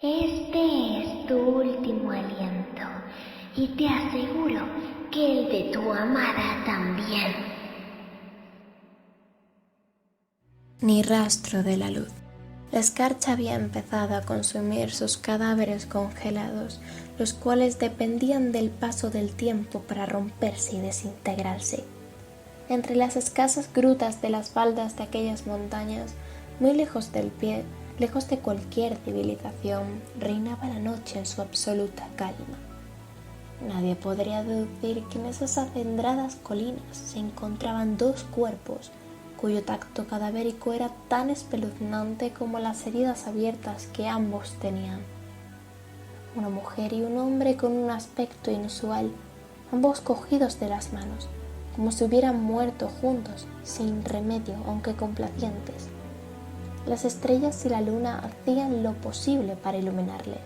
Este es tu último aliento y te aseguro que el de tu amada también. Ni rastro de la luz. La escarcha había empezado a consumir sus cadáveres congelados, los cuales dependían del paso del tiempo para romperse y desintegrarse. Entre las escasas grutas de las faldas de aquellas montañas, muy lejos del pie, lejos de cualquier civilización, reinaba la noche en su absoluta calma. Nadie podría deducir que en esas acendradas colinas se encontraban dos cuerpos cuyo tacto cadavérico era tan espeluznante como las heridas abiertas que ambos tenían. Una mujer y un hombre con un aspecto inusual, ambos cogidos de las manos, como si hubieran muerto juntos, sin remedio, aunque complacientes. Las estrellas y la luna hacían lo posible para iluminarles,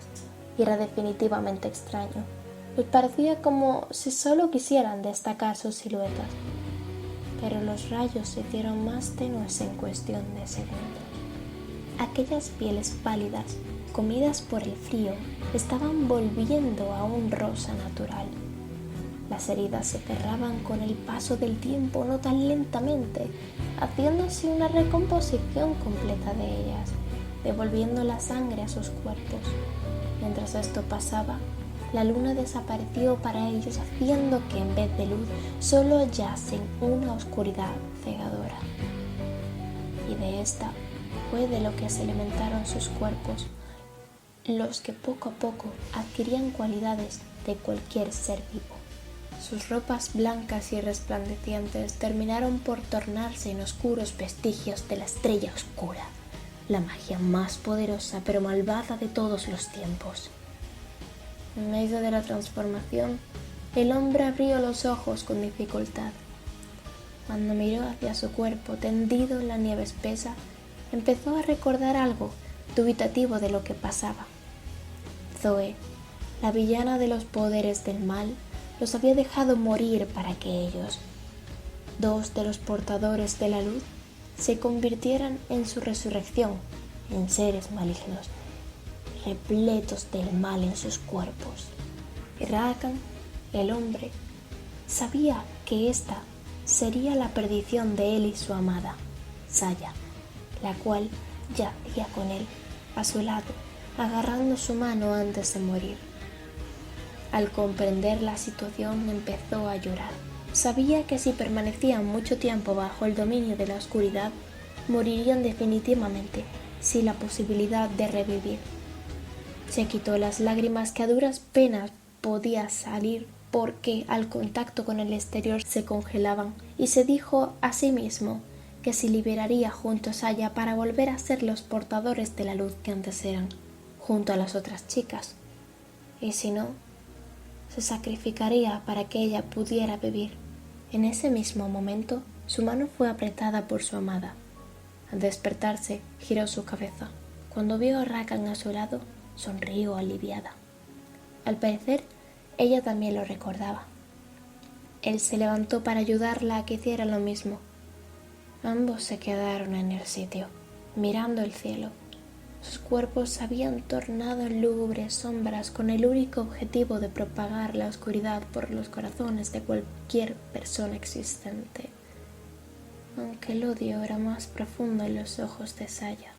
y era definitivamente extraño. Les parecía como si solo quisieran destacar sus siluetas, pero los rayos se hicieron más tenues en cuestión de segundos. Aquellas pieles pálidas, comidas por el frío, estaban volviendo a un rosa natural. Las heridas se cerraban con el paso del tiempo, no tan lentamente, haciéndose una recomposición completa de ellas, devolviendo la sangre a sus cuerpos. Mientras esto pasaba, la luna desapareció para ellos, haciendo que en vez de luz solo hallasen una oscuridad cegadora. Y de esta fue de lo que se alimentaron sus cuerpos, los que poco a poco adquirían cualidades de cualquier ser vivo. Sus ropas blancas y resplandecientes terminaron por tornarse en oscuros vestigios de la estrella oscura, la magia más poderosa pero malvada de todos los tiempos. En medio de la transformación, el hombre abrió los ojos con dificultad. Cuando miró hacia su cuerpo tendido en la nieve espesa, empezó a recordar algo dubitativo de lo que pasaba. Zoe, la villana de los poderes del mal, los había dejado morir para que ellos, dos de los portadores de la luz, se convirtieran en su resurrección en seres malignos, repletos del mal en sus cuerpos. Y Rakan, el hombre, sabía que esta sería la perdición de él y su amada, Saya, la cual yacía con él, a su lado, agarrando su mano antes de morir. Al comprender la situación empezó a llorar. Sabía que si permanecían mucho tiempo bajo el dominio de la oscuridad, morirían definitivamente sin la posibilidad de revivir. Se quitó las lágrimas que a duras penas podía salir porque al contacto con el exterior se congelaban, y se dijo a sí mismo que se liberaría junto a Saya para volver a ser los portadores de la luz que antes eran, junto a las otras chicas. Y si no, se sacrificaría para que ella pudiera vivir. En ese mismo momento, su mano fue apretada por su amada. Al despertarse, giró su cabeza. Cuando vio a Rakan a su lado, sonrió aliviada. Al parecer, ella también lo recordaba. Él se levantó para ayudarla a que hiciera lo mismo. Ambos se quedaron en el sitio, mirando el cielo. Sus cuerpos se habían tornado en lúgubres sombras con el único objetivo de propagar la oscuridad por los corazones de cualquier persona existente. Aunque el odio era más profundo en los ojos de Saya.